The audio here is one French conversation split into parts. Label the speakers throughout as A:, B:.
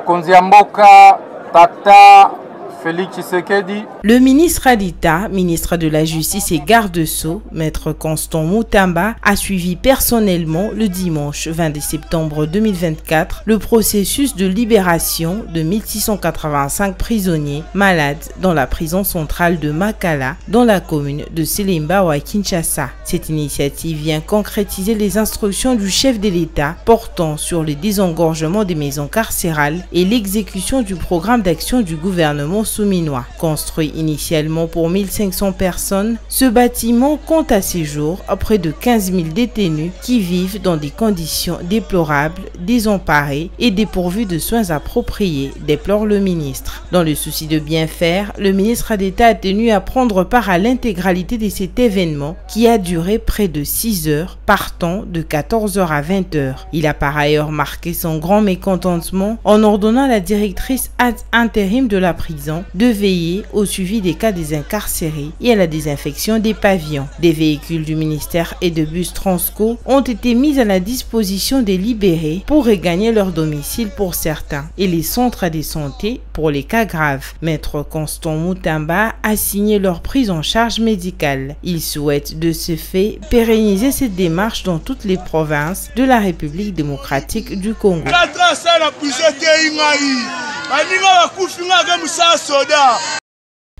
A: Mokonzi ya mboka Tata Félix Tshisekedi.
B: Le ministre d'État, ministre de la Justice et garde-sceaux, Maître Constant Moutamba, a suivi personnellement le dimanche 22 septembre 2024 le processus de libération de 1685 prisonniers malades dans la prison centrale de Makala, dans la commune de Selemba à Kinshasa. Cette initiative vient concrétiser les instructions du chef de l'État portant sur le désengorgement des maisons carcérales et l'exécution du programme d'action du gouvernement souminois. Construit initialement pour 1500 personnes, ce bâtiment compte à ce jour près de 15 000 détenus qui vivent dans des conditions déplorables, désemparés et dépourvus de soins appropriés, déplore le ministre. Dans le souci de bien faire, le ministre d'État a tenu à prendre part à l'intégralité de cet événement qui a duré près de 6 heures, partant de 14 h à 20 h. Il a par ailleurs marqué son grand mécontentement en ordonnant à la directrice ad intérim de la prison de veiller au suivi des cas des incarcérés et à la désinfection des pavillons. Des véhicules du ministère et de bus Transco ont été mis à la disposition des libérés pour regagner leur domicile pour certains et les centres de santé pour les cas graves. Maître Constant Moutamba a signé leur prise en charge médicale. Il souhaite de ce fait pérenniser cette démarche dans toutes les provinces de la République démocratique du Congo.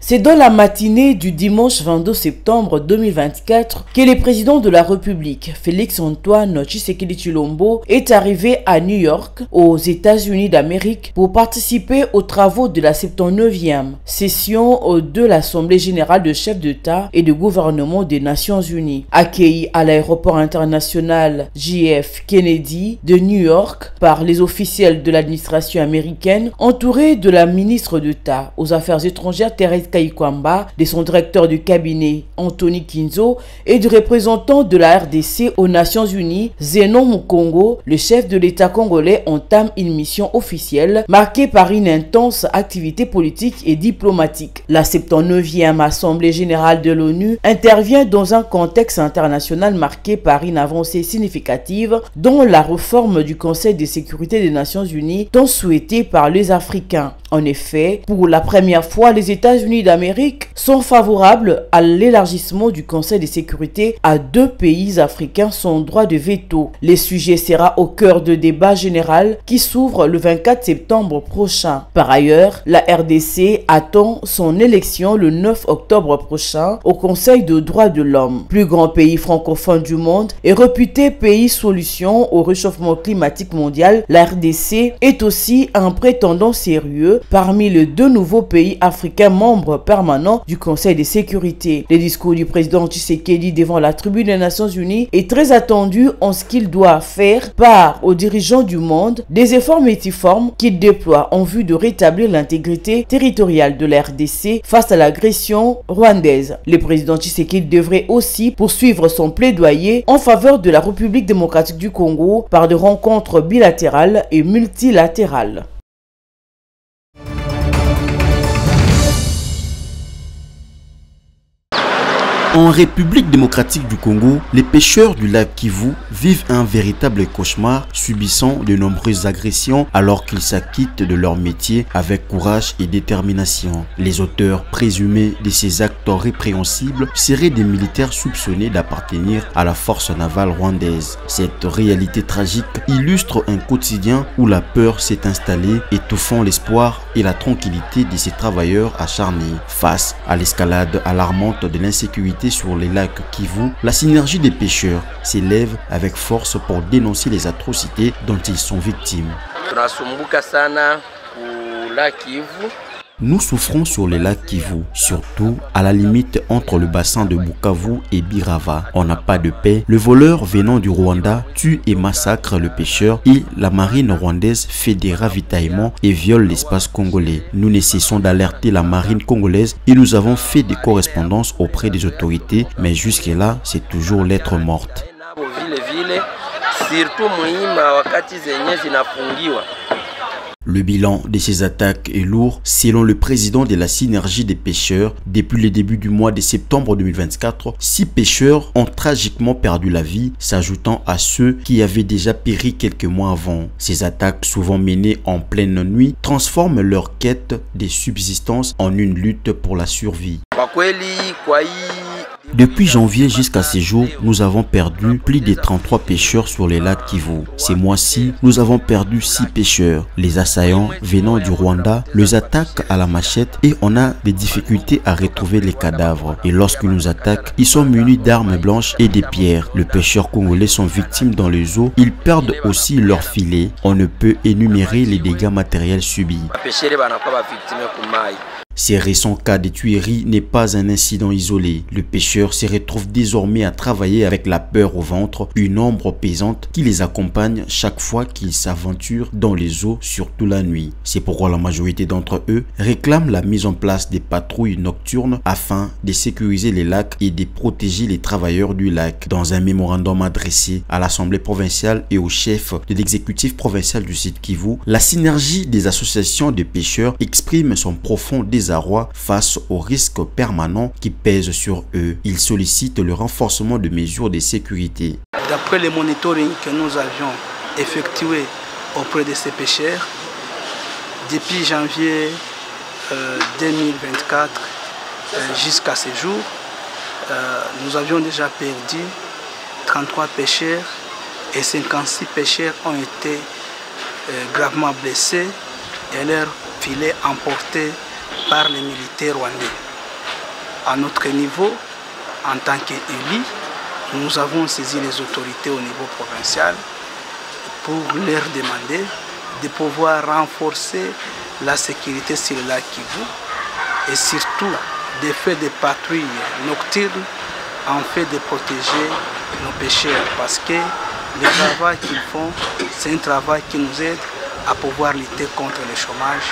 C: C'est dans la matinée du dimanche 22 septembre 2024 que le président de la République, Félix-Antoine Tshisekedi Tshilombo, est arrivé à New York, aux États-Unis d'Amérique, pour participer aux travaux de la 79e session de l'Assemblée générale de chefs d'État et de gouvernement des Nations Unies. Accueilli à l'aéroport international JF Kennedy de New York par les officiels de l'administration américaine, entouré de la ministre d'État aux Affaires étrangères Thérèse Kayikwamba, de son directeur du cabinet Anthony Kinzo et du représentant de la RDC aux Nations Unies Zenon Mukongo, le chef de l'État congolais entame une mission officielle marquée par une intense activité politique et diplomatique. La 79e Assemblée générale de l'ONU intervient dans un contexte international marqué par une avancée significative dans la réforme du Conseil de sécurité des Nations Unies tant souhaitée par les Africains. En effet, pour la première fois, les États-Unis d'Amérique sont favorables à l'élargissement du Conseil de sécurité à 2 pays africains sans droit de veto. Le sujet sera au cœur de débat général qui s'ouvre le 24 septembre prochain. Par ailleurs, la RDC attend son élection le 9 octobre prochain au Conseil de droits de l'homme. Plus grand pays francophone du monde et réputé pays solution au réchauffement climatique mondial, la RDC est aussi un prétendant sérieux parmi les 2 nouveaux pays africains membres permanents du Conseil de sécurité. Le discours du président Tshisekedi devant la tribune des Nations Unies est très attendu en ce qu'il doit faire part aux dirigeants du monde des efforts multiformes qu'il déploie en vue de rétablir l'intégrité territoriale de la RDC face à l'agression rwandaise. Le président Tshisekedi devrait aussi poursuivre son plaidoyer en faveur de la République démocratique du Congo par des rencontres bilatérales et multilatérales.
D: En République démocratique du Congo, les pêcheurs du lac Kivu vivent un véritable cauchemar, subissant de nombreuses agressions alors qu'ils s'acquittent de leur métier avec courage et détermination. Les auteurs présumés de ces actes répréhensibles seraient des militaires soupçonnés d'appartenir à la force navale rwandaise. Cette réalité tragique illustre un quotidien où la peur s'est installée, étouffant l'espoir et la tranquillité de ces travailleurs acharnés. Face à l'escalade alarmante de l'insécurité sur les lacs Kivu, la synergie des pêcheurs s'élève avec force pour dénoncer les atrocités dont ils sont victimes. Nous souffrons sur les lacs Kivu, surtout à la limite entre le bassin de Bukavu et Birava. On n'a pas de paix. Le voleur venant du Rwanda tue et massacre le pêcheur et la marine rwandaise fait des ravitaillements et viole l'espace congolais. Nous ne cessons d'alerter la marine congolaise et nous avons fait des correspondances auprès des autorités, mais jusque-là, c'est toujours lettre morte. Le bilan de ces attaques est lourd. Selon le président de la synergie des pêcheurs, depuis le début du mois de septembre 2024, 6 pêcheurs ont tragiquement perdu la vie, s'ajoutant à ceux qui avaient déjà péri quelques mois avant. Ces attaques, souvent menées en pleine nuit, transforment leur quête de subsistance en une lutte pour la survie. Depuis janvier jusqu'à ces jours, nous avons perdu plus de 33 pêcheurs sur les lacs Kivu. Ces mois-ci, nous avons perdu 6 pêcheurs. Les assaillants venant du Rwanda les attaquent à la machette et on a des difficultés à retrouver les cadavres. Et lorsqu'ils nous attaquent, ils sont munis d'armes blanches et des pierres. Les pêcheurs congolais sont victimes dans les eaux. Ils perdent aussi leurs filets. On ne peut énumérer les dégâts matériels subis. Ces récents cas de tuerie n'est pas un incident isolé. Le pêcheur se retrouve désormais à travailler avec la peur au ventre, une ombre pesante qui les accompagne chaque fois qu'ils s'aventurent dans les eaux, surtout la nuit. C'est pourquoi la majorité d'entre eux réclament la mise en place des patrouilles nocturnes afin de sécuriser les lacs et de protéger les travailleurs du lac. Dans un mémorandum adressé à l'Assemblée provinciale et au chef de l'exécutif provincial du Sud Kivu, la synergie des associations de pêcheurs exprime son profond désarroi face aux risques permanents qui pèsent sur eux. Ils sollicitent le renforcement de mesures de sécurité.
E: D'après le monitoring que nous avions effectué auprès de ces pêcheurs, depuis janvier 2024 jusqu'à ce jour, nous avions déjà perdu 33 pêcheurs et 56 pêcheurs ont été gravement blessés et leurs filets emportés par les militaires rwandais. À notre niveau, en tant qu'élus, nous avons saisi les autorités au niveau provincial pour leur demander de pouvoir renforcer la sécurité sur le lac Kivu et surtout de faire des patrouilles nocturnes en fait de protéger nos pêcheurs parce que le travail qu'ils font, c'est un travail qui nous aide à pouvoir lutter contre le chômage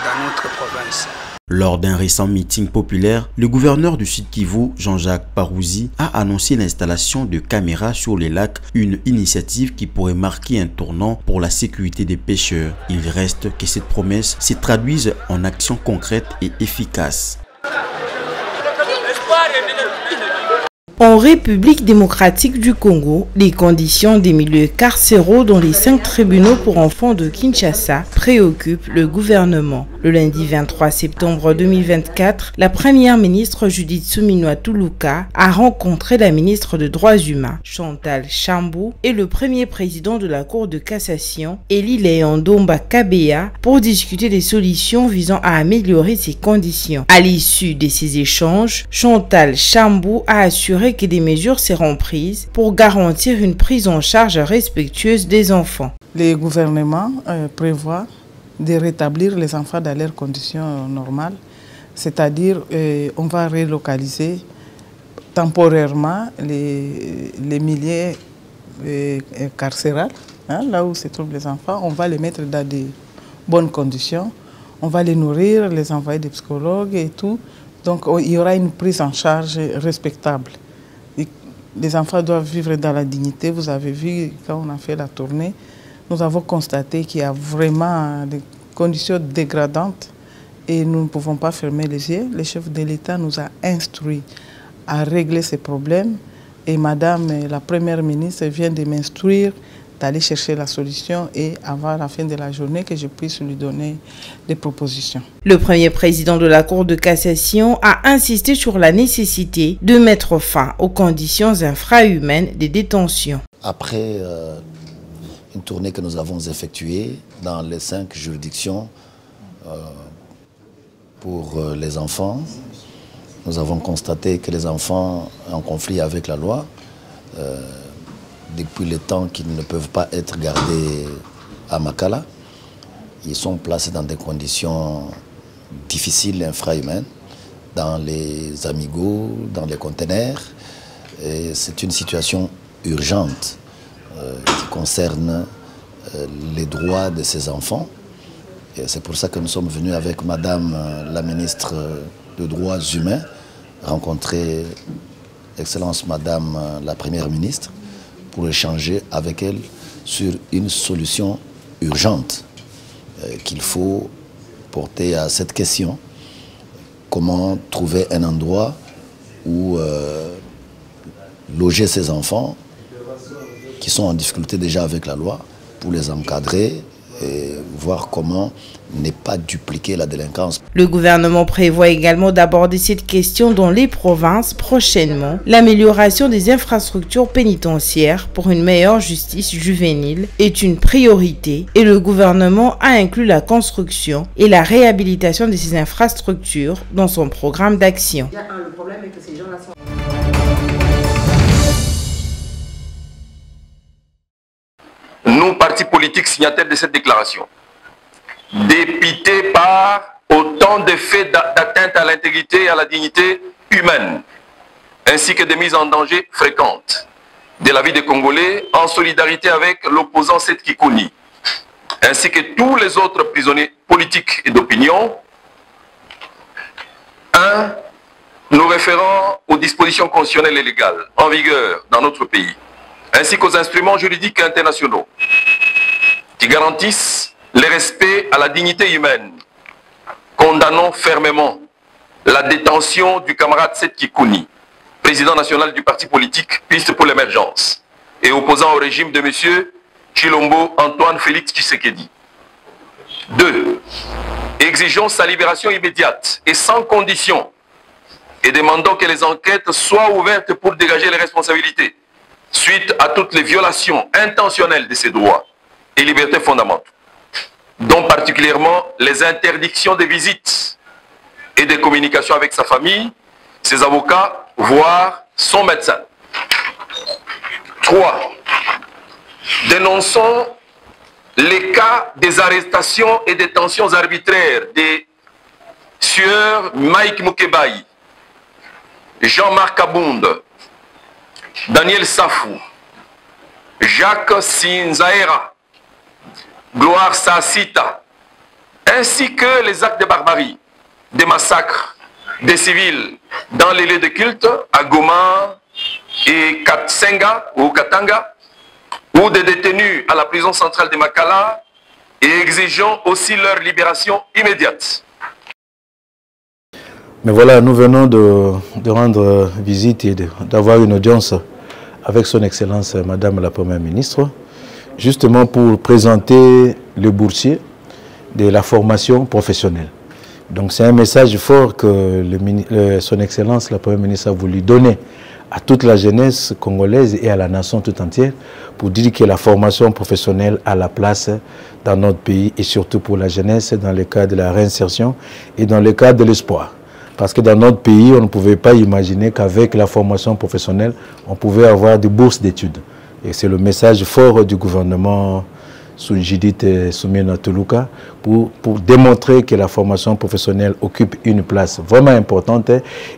E: dans notre province.
D: Lors d'un récent meeting populaire, le gouverneur du Sud Kivu, Jean-Jacques Parouzi, a annoncé l'installation de caméras sur les lacs, une initiative qui pourrait marquer un tournant pour la sécurité des pêcheurs. Il reste que cette promesse se traduise en actions concrètes et efficaces.
B: En République démocratique du Congo, les conditions des milieux carcéraux dans les 5 tribunaux pour enfants de Kinshasa préoccupent le gouvernement. Le lundi 23 septembre 2024, la première ministre Judith Suminwa Tuluka a rencontré la ministre des Droits humains, Chantal Chambou, et le premier président de la Cour de cassation, Eli Leondomba Kabea, pour discuter des solutions visant à améliorer ces conditions. À l'issue de ces échanges, Chantal Chambou a assuré que des mesures seront prises pour garantir une prise en charge respectueuse des enfants.
F: Le gouvernement prévoit de rétablir les enfants dans leurs conditions normales, c'est-à-dire on va relocaliser temporairement les milieux carcérales, là où se trouvent les enfants, on va les mettre dans de bonnes conditions, on va les nourrir, les envoyer des psychologues et tout, donc il y aura une prise en charge respectable. Les enfants doivent vivre dans la dignité. Vous avez vu, quand on a fait la tournée, nous avons constaté qu'il y a vraiment des conditions dégradantes et nous ne pouvons pas fermer les yeux. Le chef de l'État nous a instruits à régler ces problèmes et Madame la Première ministre vient de m'instruire d'aller chercher la solution et avant la fin de la journée que je puisse lui donner des propositions.
B: Le premier président de la Cour de cassation a insisté sur la nécessité de mettre fin aux conditions infrahumaines des détentions.
G: Après une tournée que nous avons effectuée dans les 5 juridictions pour les enfants, nous avons constaté que les enfants en conflit avec la loi, depuis le temps qu'ils ne peuvent pas être gardés à Makala, ils sont placés dans des conditions difficiles et infrahumaines, dans les amigos, dans les conteneurs. C'est une situation urgente qui concerne les droits de ces enfants. C'est pour ça que nous sommes venus avec Madame la ministre des Droits humains, rencontrer Excellence Madame la Première ministre, pour échanger avec elle sur une solution urgente qu'il faut porter à cette question. Comment trouver un endroit où loger ces enfants qui sont en difficulté déjà avec la loi, pour les encadrer et voir comment ne pas dupliquer la délinquance.
B: Le gouvernement prévoit également d'aborder cette question dans les provinces prochainement. L'amélioration des infrastructures pénitentiaires pour une meilleure justice juvénile est une priorité et le gouvernement a inclus la construction et la réhabilitation de ces infrastructures dans son programme d'action.
H: Le problème est que ces gens-là sont...
I: Nous, partis politiques signataires de cette déclaration, dépités par autant de faits d'atteinte à l'intégrité et à la dignité humaine, ainsi que des mises en danger fréquentes de la vie des Congolais, en solidarité avec l'opposant Seth Kikuni, ainsi que tous les autres prisonniers politiques et d'opinion. 1. Nous référons aux dispositions constitutionnelles et légales en vigueur dans notre pays, ainsi qu'aux instruments juridiques internationaux qui garantissent le respect à la dignité humaine. Condamnons fermement la détention du camarade Seth Kikuni, président national du parti politique Piste pour l'émergence et opposant au régime de M. Tshilombo Antoine Félix Tshisekedi. 2. Exigeons sa libération immédiate et sans condition et demandons que les enquêtes soient ouvertes pour dégager les responsabilités suite à toutes les violations intentionnelles de ses droits et libertés fondamentales, dont particulièrement les interdictions de visites et de communication avec sa famille, ses avocats, voire son médecin. 3. Dénonçons les cas des arrestations et détentions arbitraires des sieurs Mike Mukebai, Jean-Marc Abounde, Daniel Safou, Jacques Sinzaera, Gloire Sassita, ainsi que les actes de barbarie, des massacres des civils dans les lieux de culte à Goma et Katsenga ou Katanga, ou des détenus à la prison centrale de Makala, et exigeons aussi leur libération immédiate.
J: Mais voilà, nous venons de rendre visite et d'avoir une audience avec son Excellence Madame la Première ministre, justement pour présenter le boursier de la formation professionnelle. Donc c'est un message fort que son Excellence la Première ministre a voulu donner à toute la jeunesse congolaise et à la nation tout entière pour dire que la formation professionnelle a la place dans notre pays et surtout pour la jeunesse dans le cadre de la réinsertion et dans le cadre de l'espoir. Parce que dans notre pays, on ne pouvait pas imaginer qu'avec la formation professionnelle, on pouvait avoir des bourses d'études. Et c'est le message fort du gouvernement sous Judith Suminwa Tuluka pour démontrer que la formation professionnelle occupe une place vraiment importante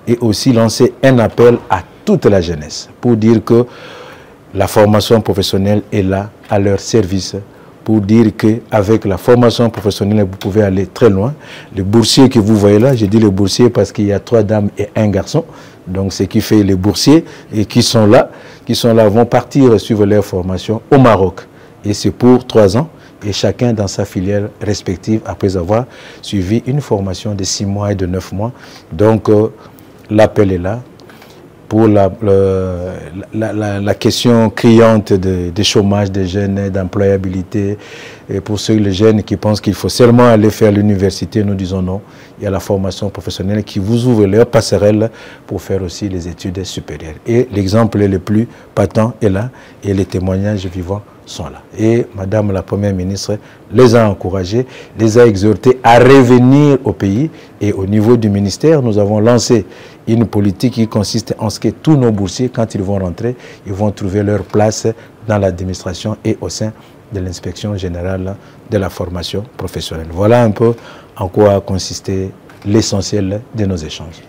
J: et aussi lancer un appel à toute la jeunesse pour dire que la formation professionnelle est là à leur service, pour dire qu'avec la formation professionnelle, vous pouvez aller très loin. Les boursiers que vous voyez là, je dis les boursiers parce qu'il y a 3 dames et 1 garçon, donc ce qui fait les boursiers et qui sont là vont partir suivre leur formation au Maroc. Et c'est pour 3 ans, et chacun dans sa filière respective après avoir suivi une formation de 6 mois et de 9 mois. Donc l'appel est là. Pour la question criante des chômage des jeunes, d'employabilité, et pour ceux les jeunes qui pensent qu'il faut seulement aller faire l'université, nous disons non. Il y a la formation professionnelle qui vous ouvre leur passerelle pour faire aussi les études supérieures. Et l'exemple le plus patent est là, et les témoignages vivants sont là. Et Madame la Première ministre les a encouragés, les a exhortés à revenir au pays. Et au niveau du ministère, nous avons lancé une politique qui consiste en ce que tous nos boursiers, quand ils vont rentrer, ils vont trouver leur place dans l'administration et au sein de l'inspection générale de la formation professionnelle. Voilà un peu en quoi a consisté l'essentiel de nos échanges.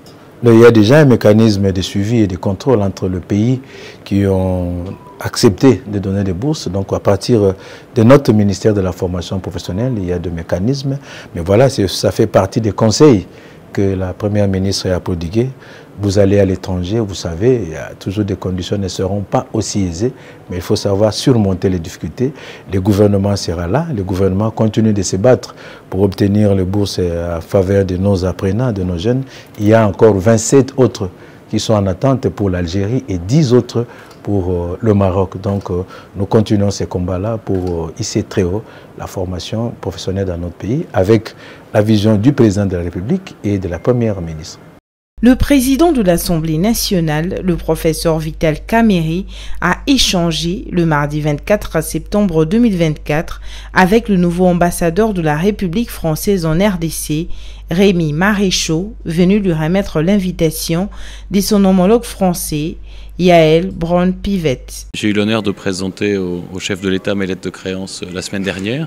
J: Il y a déjà un mécanisme de suivi et de contrôle entre le pays qui ont accepté de donner des bourses. Donc à partir de notre ministère de la formation professionnelle, il y a des mécanismes. Mais voilà, ça fait partie des conseils que la Première ministre a prodigués Vous allez à l'étranger, vous savez, il y a toujours des conditions ne seront pas aussi aisées, mais il faut savoir surmonter les difficultés. Le gouvernement sera là, le gouvernement continue de se battre pour obtenir les bourses à faveur de nos apprenants, de nos jeunes. Il y a encore 27 autres qui sont en attente pour l'Algérie et 10 autres pour le Maroc. Donc nous continuons ces combats-là pour hisser très haut la formation professionnelle dans notre pays avec la vision du président de la République et de la première ministre.
B: Le président de l'Assemblée nationale, le professeur Vital Kamerhe, a échangé le mardi 24 septembre 2024 avec le nouveau ambassadeur de la République française en RDC, Rémi Maréchaux, venu lui remettre l'invitation de son homologue français, Yael Braun-Pivet.
K: J'ai eu l'honneur de présenter au chef de l'État mes lettres de créance la semaine dernière,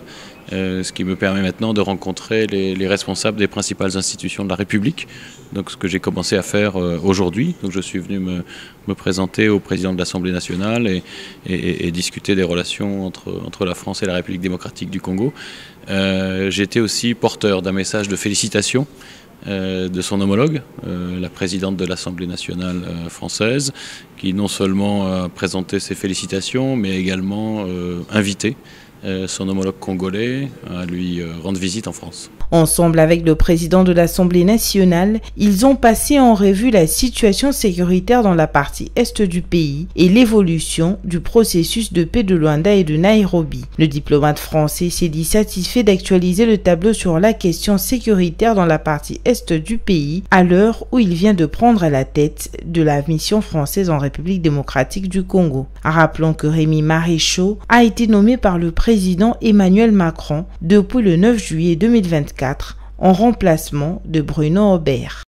K: ce qui me permet maintenant de rencontrer les responsables des principales institutions de la République. Donc ce que j'ai commencé à faire aujourd'hui. Donc je suis venu me présenter au président de l'Assemblée nationale et discuter des relations entre la France et la République démocratique du Congo. J'ai été aussi porteur d'un message de félicitations de son homologue, la présidente de l'Assemblée nationale française, qui non seulement a présenté ses félicitations, mais également invité son homologue congolais à lui rendre visite en France.
B: Ensemble avec le président de l'Assemblée nationale, ils ont passé en revue la situation sécuritaire dans la partie est du pays et l'évolution du processus de paix de Luanda et de Nairobi. Le diplomate français s'est dit satisfait d'actualiser le tableau sur la question sécuritaire dans la partie est du pays à l'heure où il vient de prendre la tête de la mission française en République démocratique du Congo. Rappelons que Rémi Maréchaux a été nommé par le président Emmanuel Macron depuis le 9 juillet 2024 en remplacement de Bruno Aubert.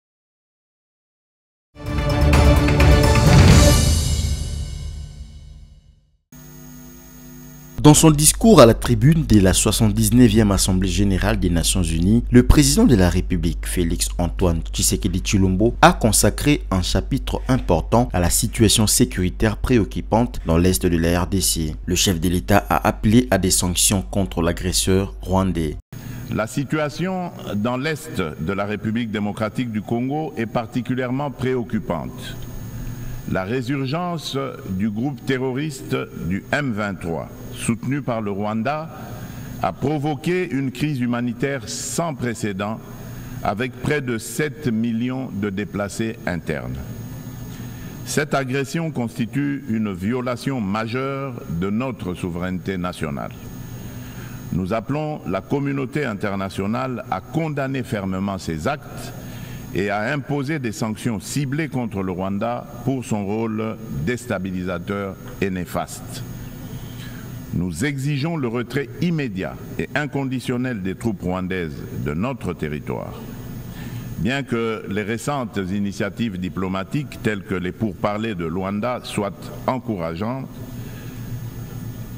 D: Dans son discours à la tribune de la 79e Assemblée générale des Nations unies, le président de la République, Félix-Antoine Tshisekedi Tshilombo, a consacré un chapitre important à la situation sécuritaire préoccupante dans l'est de la RDC. Le chef de l'État a appelé à des sanctions contre l'agresseur rwandais.
L: La situation dans l'est de la République démocratique du Congo est particulièrement préoccupante. La résurgence du groupe terroriste du M23, soutenu par le Rwanda, a provoqué une crise humanitaire sans précédent avec près de 7 millions de déplacés internes. Cette agression constitue une violation majeure de notre souveraineté nationale. Nous appelons la communauté internationale à condamner fermement ces actes et à imposer des sanctions ciblées contre le Rwanda pour son rôle déstabilisateur et néfaste. Nous exigeons le retrait immédiat et inconditionnel des troupes rwandaises de notre territoire. Bien que les récentes initiatives diplomatiques telles que les pourparlers de Luanda soient encourageantes,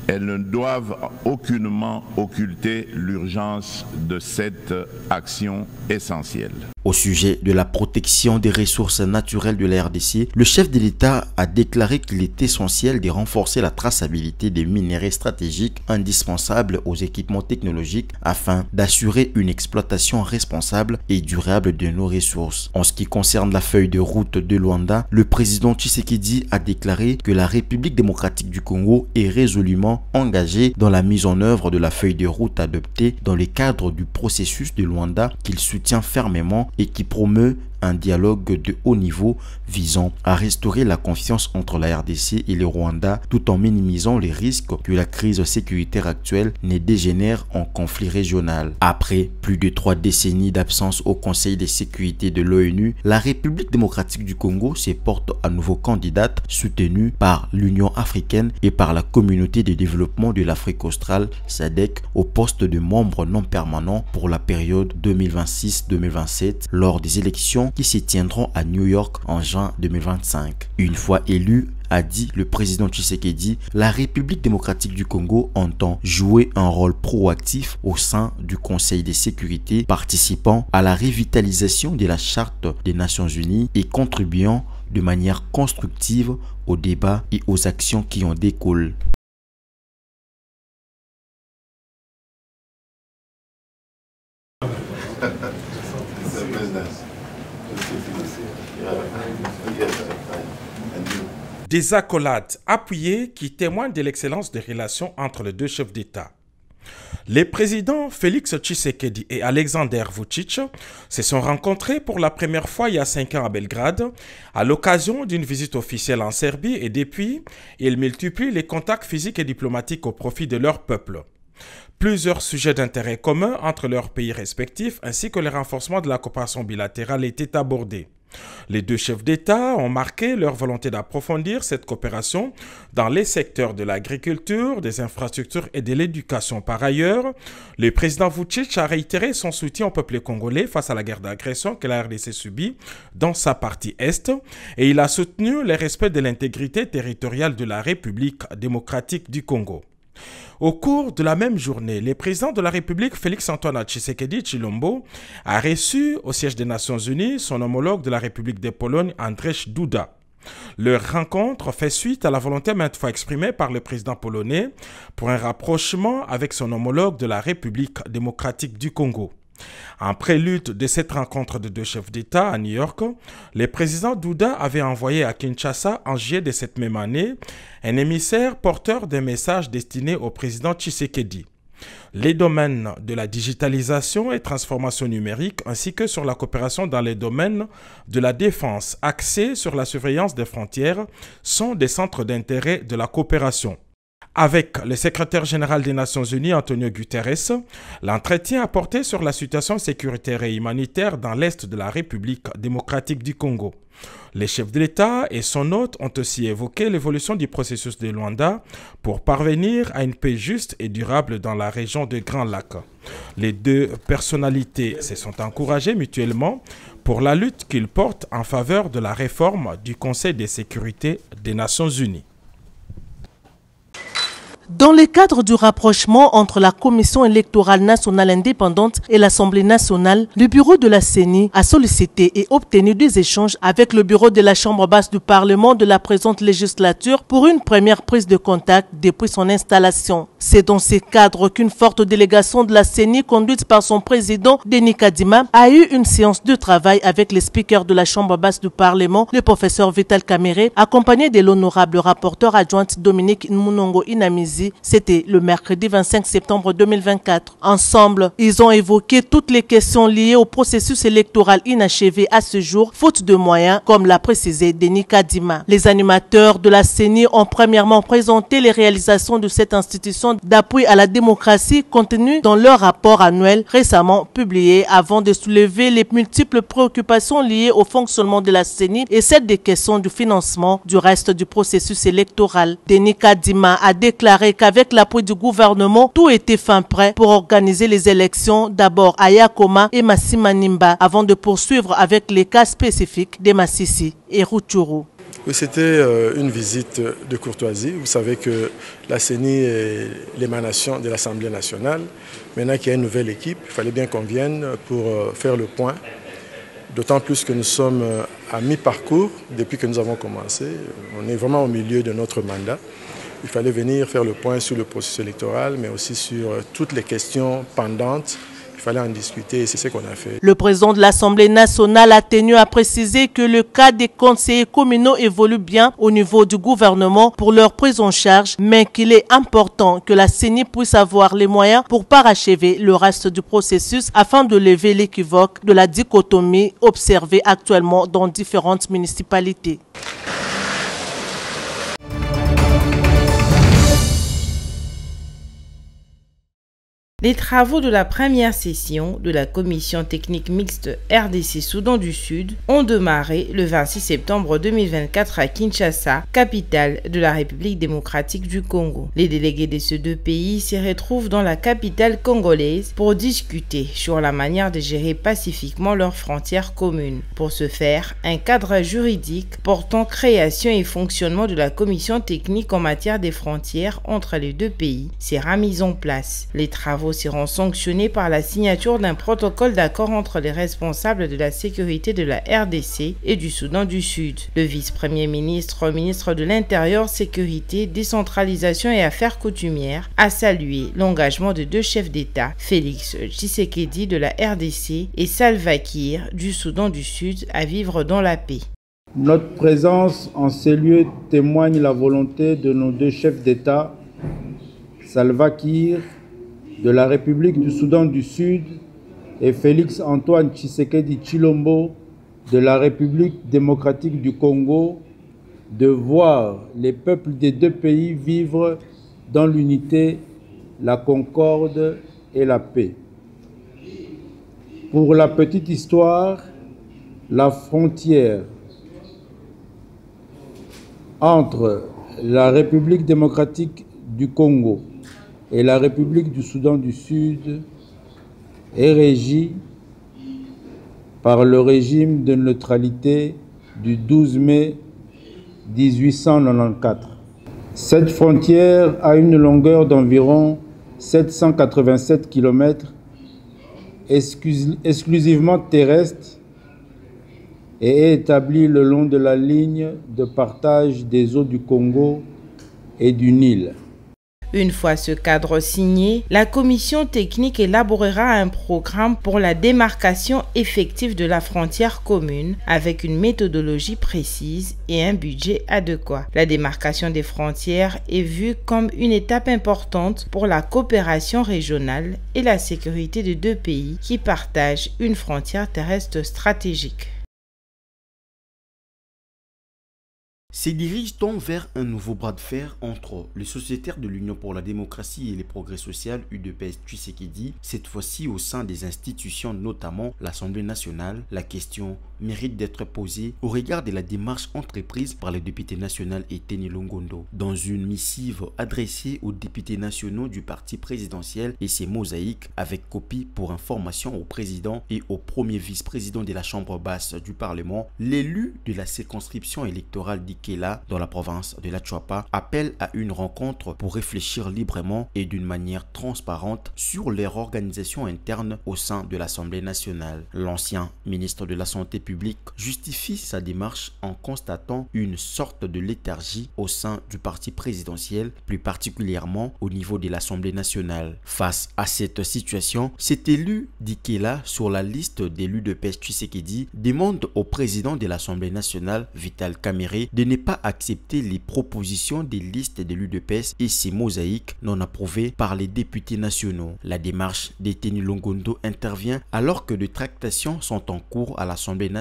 L: elles ne doivent aucunement occulter l'urgence de cette action essentielle.
D: Au sujet de la protection des ressources naturelles de la RDC, le chef de l'État a déclaré qu'il est essentiel de renforcer la traçabilité des minéraux stratégiques indispensables aux équipements technologiques afin d'assurer une exploitation responsable et durable de nos ressources. En ce qui concerne la feuille de route de Luanda, le président Tshisekedi a déclaré que la République démocratique du Congo est résolument engagée dans la mise en œuvre de la feuille de route adoptée dans le cadre du processus de Luanda qu'il soutient fermement et qui promeut un dialogue de haut niveau visant à restaurer la confiance entre la RDC et le Rwanda tout en minimisant les risques que la crise sécuritaire actuelle ne dégénère en conflit régional. Après plus de 3 décennies d'absence au Conseil de sécurité de l'ONU, la République démocratique du Congo se porte à nouveau candidate soutenue par l'Union africaine et par la communauté de développement de l'Afrique australe SADC au poste de membre non permanent pour la période 2026-2027 lors des élections qui se tiendront à New York en juin 2025. Une fois élu, a dit le président Tshisekedi, la République démocratique du Congo entend jouer un rôle proactif au sein du Conseil de sécurité, participant à la revitalisation de la Charte des Nations Unies et contribuant de manière constructive aux débats et aux actions qui en découlent.
L: Business.
M: Des accolades appuyées qui témoignent de l'excellence des relations entre les deux chefs d'État. Les présidents Félix Tshisekedi et Alexander Vučić se sont rencontrés pour la première fois il y a 5 ans à Belgrade, à l'occasion d'une visite officielle en Serbie, et depuis, ils multiplient les contacts physiques et diplomatiques au profit de leur peuple. Plusieurs sujets d'intérêt commun entre leurs pays respectifs ainsi que le renforcement de la coopération bilatérale étaient abordés. Les deux chefs d'État ont marqué leur volonté d'approfondir cette coopération dans les secteurs de l'agriculture, des infrastructures et de l'éducation. Par ailleurs, le président Vučić a réitéré son soutien au peuple congolais face à la guerre d'agression que la RDC subit dans sa partie Est, et il a soutenu le respect de l'intégrité territoriale de la République démocratique du Congo. Au cours de la même journée, le président de la République, Félix-Antoine Tshisekedi Tshilombo, a reçu au siège des Nations Unies son homologue de la République de Pologne, Andrzej Duda. Leur rencontre fait suite à la volonté maintes fois exprimée par le président polonais pour un rapprochement avec son homologue de la République démocratique du Congo. En prélude de cette rencontre de deux chefs d'État à New York, le président Duda avait envoyé à Kinshasa en juillet de cette même année un émissaire porteur d'un message destiné au président Tshisekedi. Les domaines de la digitalisation et transformation numérique ainsi que sur la coopération dans les domaines de la défense axés sur la surveillance des frontières sont des centres d'intérêt de la coopération. Avec le secrétaire général des Nations Unies, Antonio Guterres, l'entretien a porté sur la situation sécuritaire et humanitaire dans l'Est de la République démocratique du Congo. Les chefs de l'État et son hôte ont aussi évoqué l'évolution du processus de Luanda pour parvenir à une paix juste et durable dans la région des Grands Lacs. Les deux personnalités se sont encouragées mutuellement pour la lutte qu'ils portent en faveur de la réforme du Conseil de sécurité des Nations Unies.
N: Dans le cadre du rapprochement entre la Commission électorale nationale indépendante et l'Assemblée nationale, le bureau de la CENI a sollicité et obtenu des échanges avec le bureau de la Chambre basse du Parlement de la présente législature pour une première prise de contact depuis son installation. C'est dans ce cadre qu'une forte délégation de la CENI, conduite par son président Denis Kadima, a eu une séance de travail avec les speakers de la Chambre basse du Parlement, le professeur Vital Kamerhe, accompagné de l'honorable rapporteur adjointe Dominique Munongo Inamizi. C'était le mercredi 25 septembre 2024. Ensemble, ils ont évoqué toutes les questions liées au processus électoral inachevé à ce jour, faute de moyens, comme l'a précisé Denis Kadima. Les animateurs de la CENI ont premièrement présenté les réalisations de cette institution d'appui à la démocratie contenues dans leur rapport annuel récemment publié, avant de soulever les multiples préoccupations liées au fonctionnement de la CENI et celles des questions du financement du reste du processus électoral. Denis Kadima a déclaré qu'avec l'appui du gouvernement, tout était fin prêt pour organiser les élections, d'abord à Yakoma et Massimanimba, avant de poursuivre avec les cas spécifiques de Massissi et Rutshuru.
O: Oui, c'était une visite de courtoisie. Vous savez que la CENI est l'émanation de l'Assemblée nationale. Maintenant qu'il y a une nouvelle équipe, il fallait bien qu'on vienne pour faire le point. D'autant plus que nous sommes à mi-parcours depuis que nous avons commencé. On est vraiment au milieu de notre mandat. Il fallait venir faire le point sur le processus électoral, mais aussi sur toutes les questions pendantes. Il fallait en discuter et c'est ce qu'on a fait.
N: Le président de l'Assemblée nationale a tenu à préciser que le cas des conseillers communaux évolue bien au niveau du gouvernement pour leur prise en charge, mais qu'il est important que la CENI puisse avoir les moyens pour parachever le reste du processus afin de lever l'équivoque de la dichotomie observée actuellement dans différentes municipalités.
B: Les travaux de la première session de la commission technique mixte RDC-Soudan du Sud ont démarré le 26 septembre 2024 à Kinshasa, capitale de la République démocratique du Congo. Les délégués de ces deux pays se retrouvent dans la capitale congolaise pour discuter sur la manière de gérer pacifiquement leurs frontières communes. Pour ce faire, un cadre juridique portant création et fonctionnement de la commission technique en matière des frontières entre les deux pays sera mis en place. Les travaux seront sanctionnés par la signature d'un protocole d'accord entre les responsables de la sécurité de la RDC et du Soudan du Sud. Le vice-premier ministre, ministre de l'Intérieur, Sécurité, Décentralisation et Affaires coutumières, a salué l'engagement de deux chefs d'État, Félix Tshisekedi de la RDC et Salva Kiir du Soudan du Sud, à vivre dans la paix.
A: Notre présence en ces lieux témoigne la volonté de nos deux chefs d'État, Salva Kiir de la République du Soudan du Sud et Félix Antoine Tshisekedi Tshilombo de la République démocratique du Congo, de voir les peuples des deux pays vivre dans l'unité, la concorde et la paix. Pour la petite histoire, la frontière entre la République démocratique du Congo et la République du Soudan du Sud est régie par le régime de neutralité du 12 mai 1894. Cette frontière a une longueur d'environ 787 km, exclusivement terrestre, et est établie le long de la ligne de partage des eaux du Congo et du Nil.
B: Une fois ce cadre signé, la commission technique élaborera un programme pour la démarcation effective de la frontière commune avec une méthodologie précise et un budget adéquat. La démarcation des frontières est vue comme une étape importante pour la coopération régionale et la sécurité de deux pays qui partagent une frontière terrestre stratégique.
D: Se dirige-t-on vers un nouveau bras de fer entre les sociétaires de l'Union pour la démocratie et les progrès sociaux UDPS Tshisekedi, cette fois-ci au sein des institutions, notamment l'Assemblée nationale? La question mérite d'être posée au regard de la démarche entreprise par le député national Eteni Longondo. Dans une missive adressée aux députés nationaux du parti présidentiel et ses mosaïques avec copie pour information au président et au premier vice-président de la Chambre basse du Parlement, l'élu de la circonscription électorale d'Ikela dans la province de la Chuapa appelle à une rencontre pour réfléchir librement et d'une manière transparente sur leur organisation interne au sein de l'Assemblée nationale. L'ancien ministre de la Santé publique justifie sa démarche en constatant une sorte de léthargie au sein du parti présidentiel, plus particulièrement au niveau de l'Assemblée nationale. Face à cette situation, cet élu d'Ikela sur la liste d'élus de l'UDPS Tshisekedi demande au président de l'Assemblée nationale, Vital Kamerhe, de ne pas accepter les propositions des listes de l'UDPS et ses mosaïques non approuvées par les députés nationaux. La démarche d'Eteni Longondo intervient alors que des tractations sont en cours à l'Assemblée nationale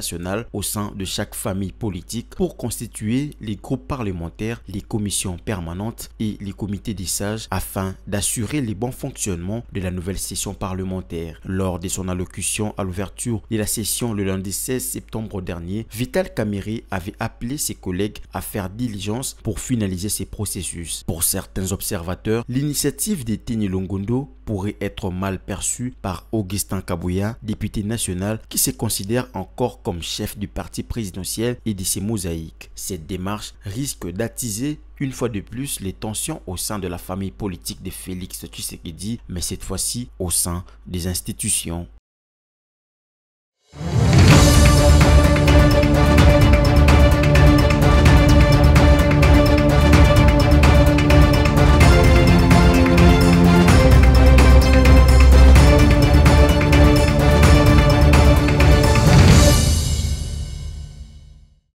D: au sein de chaque famille politique pour constituer les groupes parlementaires, les commissions permanentes et les comités des sages afin d'assurer le bon fonctionnement de la nouvelle session parlementaire. Lors de son allocution à l'ouverture de la session le lundi 16 septembre dernier, Vital Kamerhe avait appelé ses collègues à faire diligence pour finaliser ces processus. Pour certains observateurs, l'initiative d'Eteni Longondo pourrait être mal perçue par Augustin Kabouya, député national qui se considère encore comme chef du parti présidentiel et de ses mosaïques. Cette démarche risque d'attiser une fois de plus les tensions au sein de la famille politique de Félix Tshisekedi, mais cette fois-ci au sein des institutions.